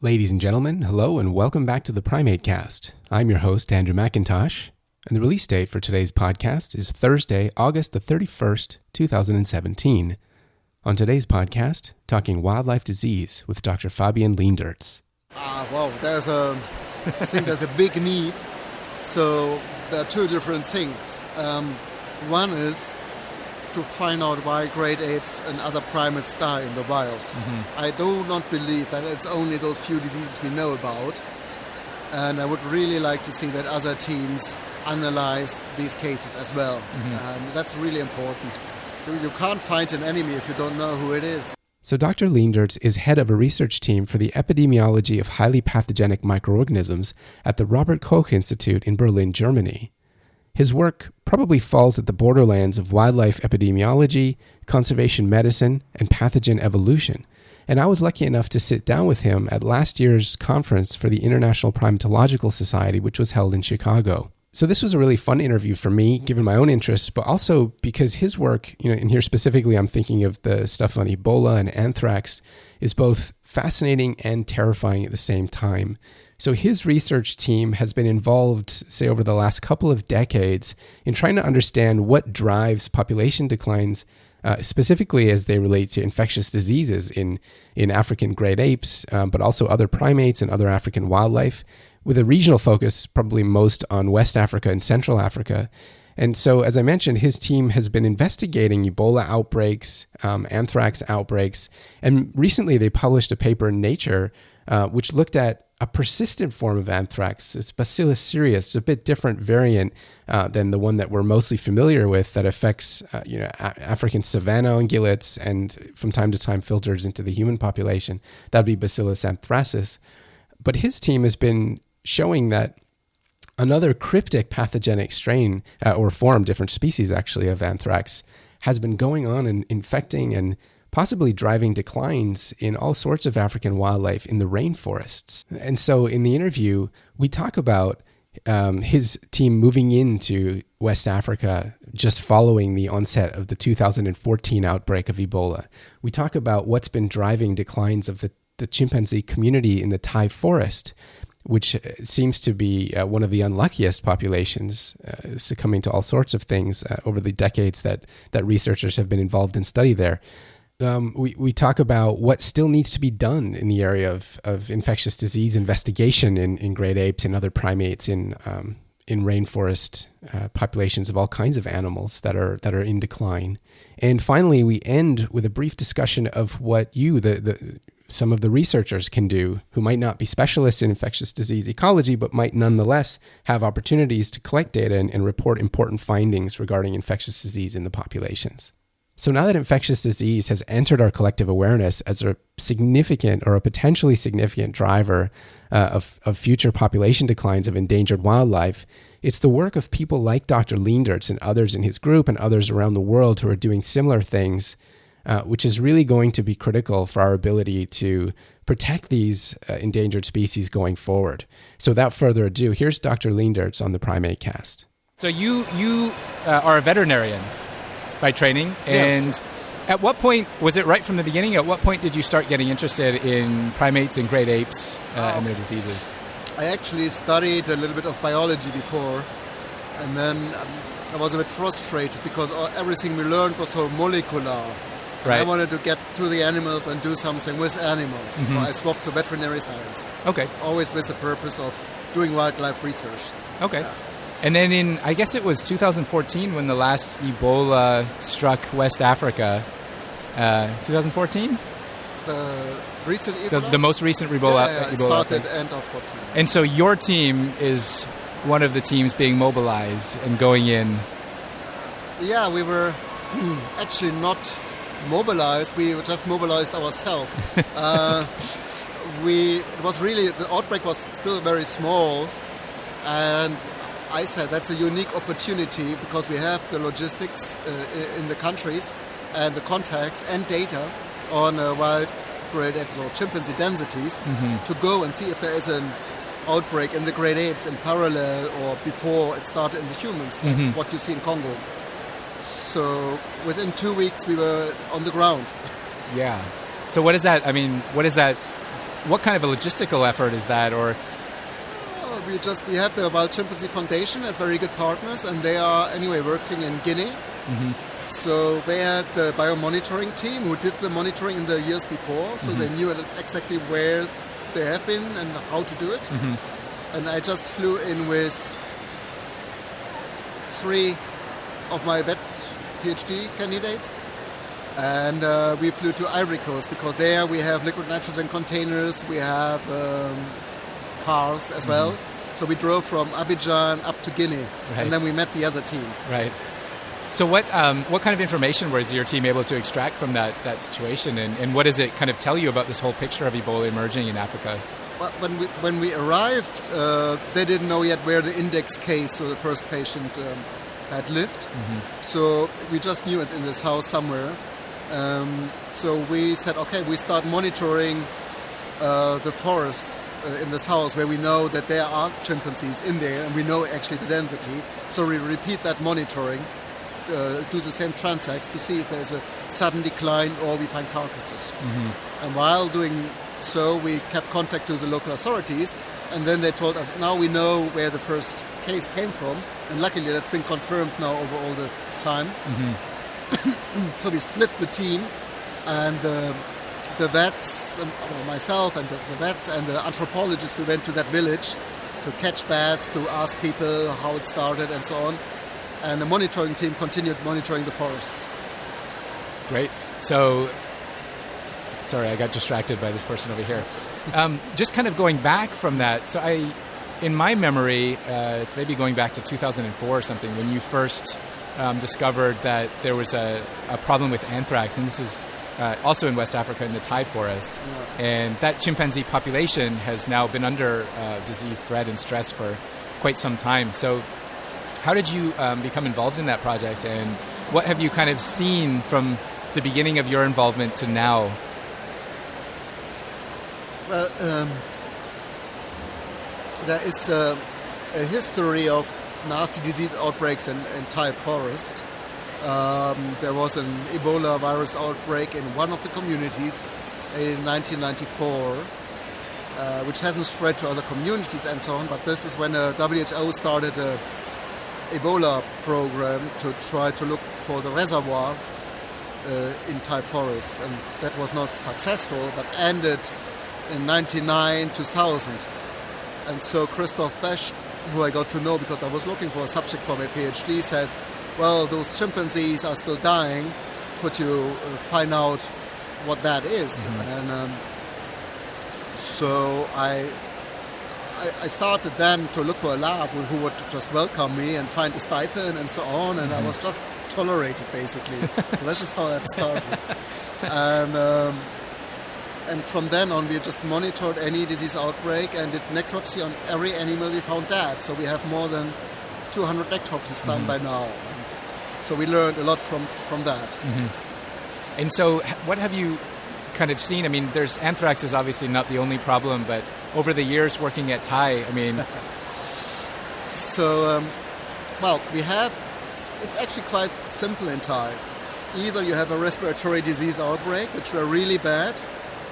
Ladies and gentlemen, hello and welcome back to the PrimateCast. I'm your host, Andrew McIntosh, and the release date for today's podcast is Thursday, August the 31st, 2017. On today's podcast, talking wildlife disease with Dr. Fabian Leendertz. I think there's a big need. So there are two different things. One is to find out why great apes and other primates die in the wild. Mm-hmm. I do not believe that it's only those few diseases we know about. And I would really like to see that other teams analyze these cases as well. Mm-hmm. That's really important. You can't find an enemy if you don't know who it is. So Dr. Leendertz is head of a research team for the epidemiology of highly pathogenic microorganisms at the Robert Koch Institute in Berlin, Germany. His work probably falls at the borderlands of wildlife epidemiology, conservation medicine, and pathogen evolution. And I was lucky enough to sit down with him at last year's conference for the International Primatological Society, which was held in Chicago. So this was a really fun interview for me, given my own interests, but also because his work, and here specifically I'm thinking of the stuff on Ebola and Anthrax, is both fascinating and terrifying at the same time. So his research team has been involved, say, over the last couple of decades in trying to understand what drives population declines, specifically as they relate to infectious diseases in African great apes, but also other primates and other African wildlife, with a regional focus probably most on West Africa and Central Africa. And so, as I mentioned, his team has been investigating Ebola outbreaks, anthrax outbreaks, and recently they published a paper in Nature which looked at a persistent form of anthrax. It's Bacillus cereus. It's a bit different variant than the one that we're mostly familiar with that affects African savanna ungulates and from time to time filters into the human population. That would be Bacillus anthracis. But his team has been showing that another cryptic pathogenic strain or form, different species actually, of anthrax has been going on and infecting and possibly driving declines in all sorts of African wildlife in the rainforests. And so in the interview, we talk about his team moving into West Africa just following the onset of the 2014 outbreak of Ebola. We talk about what's been driving declines of the chimpanzee community in the Thai forest, which seems to be one of the unluckiest populations, succumbing to all sorts of things over the decades that researchers have been involved in study there. We talk about what still needs to be done in the area of infectious disease investigation in great apes and other primates in rainforest populations of all kinds of animals that are in decline. And finally, we end with a brief discussion of what some of the researchers can do who might not be specialists in infectious disease ecology, but might nonetheless have opportunities to collect data and report important findings regarding infectious disease in the populations. So now that infectious disease has entered our collective awareness as a significant or a potentially significant driver of future population declines of endangered wildlife, it's the work of people like Dr. Leendertz and others in his group and others around the world who are doing similar things, which is really going to be critical for our ability to protect these endangered species going forward. So without further ado, here's Dr. Leendertz on the PrimateCast. So you are a veterinarian by training, and yes. At what point, was it right from the beginning, at what point did you start getting interested in primates and great apes and their diseases? I actually studied a little bit of biology before, and then I was a bit frustrated because everything we learned was so molecular. Right. I wanted to get to the animals and do something with animals, Mm-hmm. so I swapped to veterinary science. Okay. Always with the purpose of doing wildlife research. Okay. And then in, I guess it was 2014 when the last Ebola struck West Africa. 2014? The recent Ebola? The most recent Ebola. It Ebola started outbreak. end of 14. And so your team is one of the teams being mobilized and going in. Yeah, we were actually not mobilized. We just mobilized ourselves. The outbreak was still very small, and I said that's a unique opportunity because we have the logistics in the countries and the contacts and data on wild great ape or chimpanzee densities to go and see if there is an outbreak in the great apes in parallel or before it started in the humans, like what you see in Congo. So within 2 weeks we were on the ground. Yeah. So what is that? I mean, what does that what kind of a logistical effort is that? Or we have the Wild Chimpanzee Foundation as very good partners, and they are anyway working in Guinea. Mm-hmm. So they had the biomonitoring team who did the monitoring in the years before, so they knew exactly where they have been and how to do it. Mm-hmm. And I just flew in with 3 of my vet PhD candidates, and we flew to Ivory Coast because there we have liquid nitrogen containers, we have cars as well. So we drove from Abidjan up to Guinea, and then we met the other team. Right. So what kind of information was your team able to extract from that situation, and what does it kind of tell you about this whole picture of Ebola emerging in Africa? Well, when we arrived, they didn't know yet where the index case, so the first patient, had lived. Mm-hmm. So we just knew it's in the south somewhere. So we said, okay, we start monitoring the forests in the south where we know that there are chimpanzees in there, and we know actually the density. So we repeat that monitoring. Do the same transects to see if there's a sudden decline or we find carcasses. Mm-hmm. And while doing so, we kept contact to the local authorities, and then they told us, now we know where the first case came from, and luckily that's been confirmed now over all the time. Mm-hmm. So we split the team, and the vets, myself and the vets and the anthropologists, we went to that village to catch bats, to ask people how it started and so on. And the monitoring team continued monitoring the forests. Great. So, sorry, I got distracted by this person over here. Just kind of going back from that, so in my memory, it's maybe going back to 2004 or something, when you first discovered that there was a problem with anthrax, and this is also in West Africa in the Thai forest. Yeah. And that chimpanzee population has now been under disease threat and stress for quite some time. So how did you become involved in that project, and what have you kind of seen from the beginning of your involvement to now? Well, there is a history of nasty disease outbreaks in Thai forest. There was an Ebola virus outbreak in one of the communities in 1994, which hasn't spread to other communities and so on, but this is when the WHO started a Ebola program to try to look for the reservoir in Thai forest, and that was not successful, but ended in 1999, 2000. And so Christoph Besch, who I got to know because I was looking for a subject for my PhD, said, well, those chimpanzees are still dying. Could you find out what that is? Mm-hmm. And so I started then to look for a lab who would just welcome me and find a stipend and so on, and I was just tolerated, basically. So this is how that started. And from then on, we just monitored any disease outbreak and did necropsy on every animal we found dead. So we have more than 200 necropsies done by now. And so we learned a lot from that. Mm-hmm. And so what have you kind of seen? I mean, anthrax is obviously not the only problem, but over the years working at Thai, I mean... So, it's actually quite simple in Thai. Either you have a respiratory disease outbreak, which were really bad,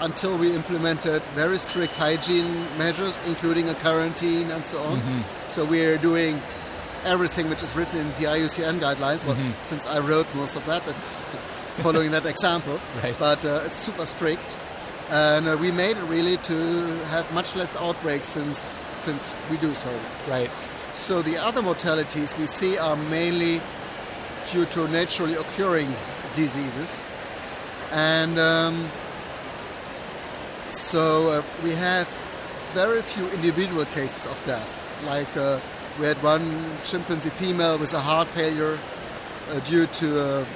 until we implemented very strict hygiene measures, including a quarantine and so on. Mm-hmm. So we're doing everything which is written in the IUCN guidelines. Well, since I wrote most of that, it's following that example. Right. But it's super strict. And we made it really to have much less outbreaks since we do so. Right. So the other mortalities we see are mainly due to naturally occurring diseases. And so we have very few individual cases of death. Like we had one chimpanzee female with a heart failure due to a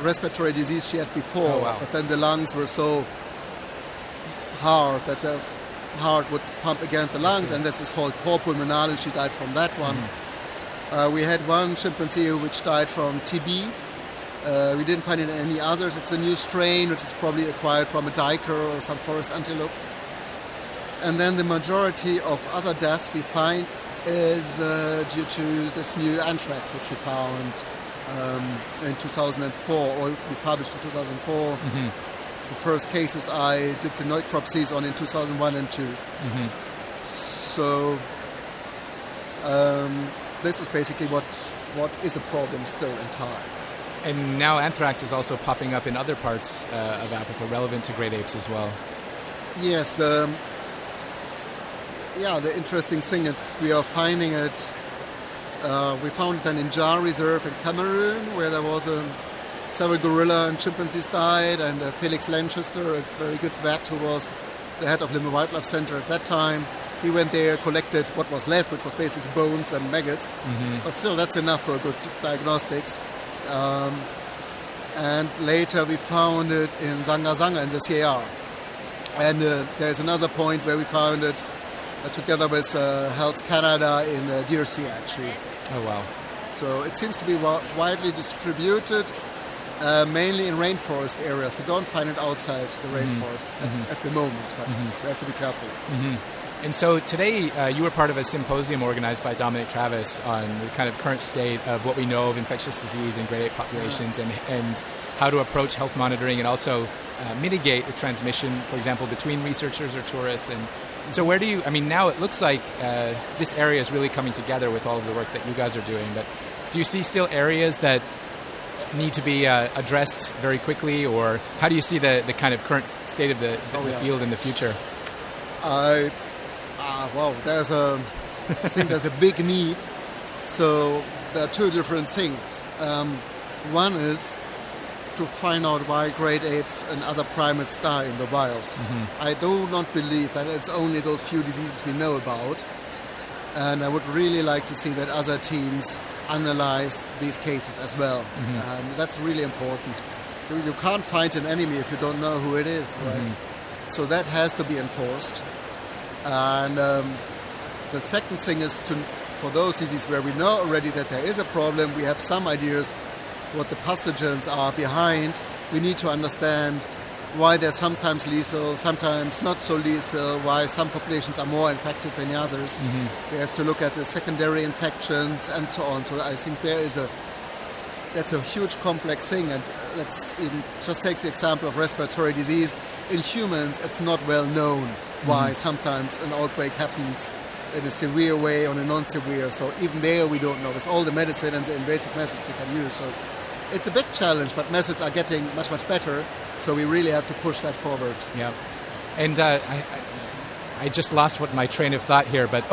respiratory disease she had before. Oh, wow. But then the lungs were so hard that the heart would pump against the lungs, and this is called cor pulmonalis. She died from that one. We had one chimpanzee which died from TB. We didn't find any others. It's a new strain which is probably acquired from a duiker or some forest antelope. And then the majority of other deaths we find is due to this new anthrax which we found in 2004, or we published in 2004. the first cases I did the necropsies on in 2001 and 2. Mm-hmm. So this is basically what is a problem still in time. And now anthrax is also popping up in other parts of Africa, relevant to great apes as well. Yes. The interesting thing is we are finding it. We found it then in Jar Reserve in Cameroon, where there was several gorilla and chimpanzees died, and Felix Lanchester, a very good vet who was the head of Limmer Wildlife Center at that time, he went there, collected what was left, which was basically bones and maggots. Mm-hmm. But still, that's enough for good diagnostics. And later we found it in Zanga Zanga in the CAR. And there's another point where we found it together with Health Canada in Deer Sea, actually. Oh, wow. So it seems to be widely distributed, mainly in rainforest areas. We don't find it outside the rainforest at the moment, but we have to be careful. Mm-hmm. And so today you were part of a symposium organized by Dominic Travis on the kind of current state of what we know of infectious disease in great ape populations and how to approach health monitoring and also mitigate the transmission, for example, between researchers or tourists. And so where do you, now it looks like this area is really coming together with all of the work that you guys are doing, but do you see still areas that need to be addressed very quickly, or how do you see the kind of current state of the field in the future? There's I think there's a big need. So there are two different things. One is to find out why great apes and other primates die in the wild. Mm-hmm. I do not believe that it's only those few diseases we know about. And I would really like to see that other teams analyze these cases as well. Mm-hmm. That's really important. You can't find an enemy if you don't know who it is, right? Mm-hmm. So that has to be enforced. And the second thing is for those diseases where we know already that there is a problem, we have some ideas what the pathogens are behind. We need to understand why they're sometimes lethal, sometimes not so lethal, why some populations are more infected than the others. Mm-hmm. We have to look at the secondary infections and so on. So I think that's a huge complex thing. And let's even just take the example of respiratory disease. In humans, it's not well known why sometimes an outbreak happens in a severe way or in a non-severe. So even there we don't know. It's all the medicine and the invasive methods we can use. So it's a big challenge, but methods are getting much, much better. So we really have to push that forward. Yeah. And I just lost what my train of thought here, but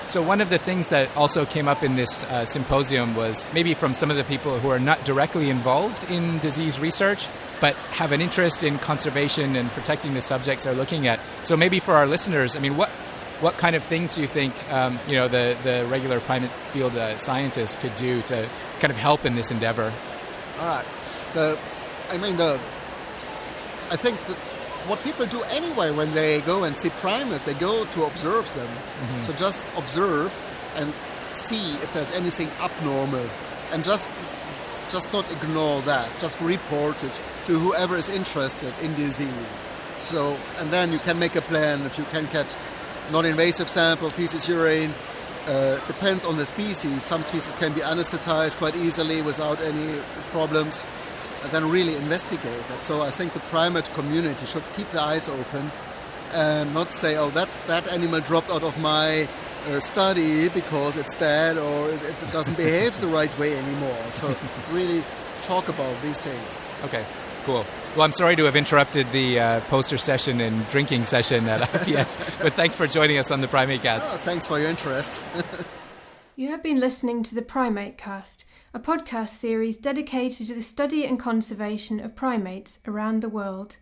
so one of the things that also came up in this symposium was maybe from some of the people who are not directly involved in disease research, but have an interest in conservation and protecting the subjects they're looking at. So maybe for our listeners, what kind of things do you think the regular primate field scientists could do to kind of help in this endeavor? All right. I think that what people do anyway when they go and see primates, they go to observe them. Mm-hmm. So just observe and see if there's anything abnormal, and just not ignore that. Just report it to whoever is interested in disease. So, and then you can make a plan. If you can get non-invasive sample, feces, urine, depends on the species. Some species can be anesthetized quite easily without any problems. And then really investigate that. So I think the primate community should keep their eyes open and not say, that animal dropped out of my study because it's dead or it doesn't behave the right way anymore. So really talk about these things. Okay, cool. Well, I'm sorry to have interrupted the poster session and drinking session at IPS, but thanks for joining us on the PrimateCast. Thanks for your interest. You have been listening to the PrimateCast, a podcast series dedicated to the study and conservation of primates around the world.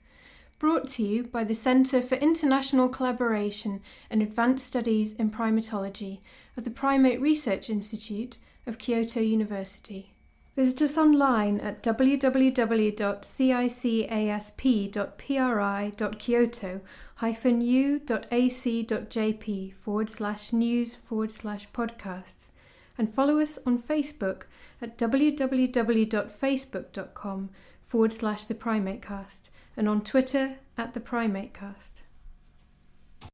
Brought to you by the Centre for International Collaboration and Advanced Studies in Primatology of the Primate Research Institute of Kyoto University. Visit us online at www.cisasp.pi.kyoto-u.ac.jp/news/podcasts and follow us on Facebook at www.facebook.com/theprimatecast and on Twitter @theprimatecast.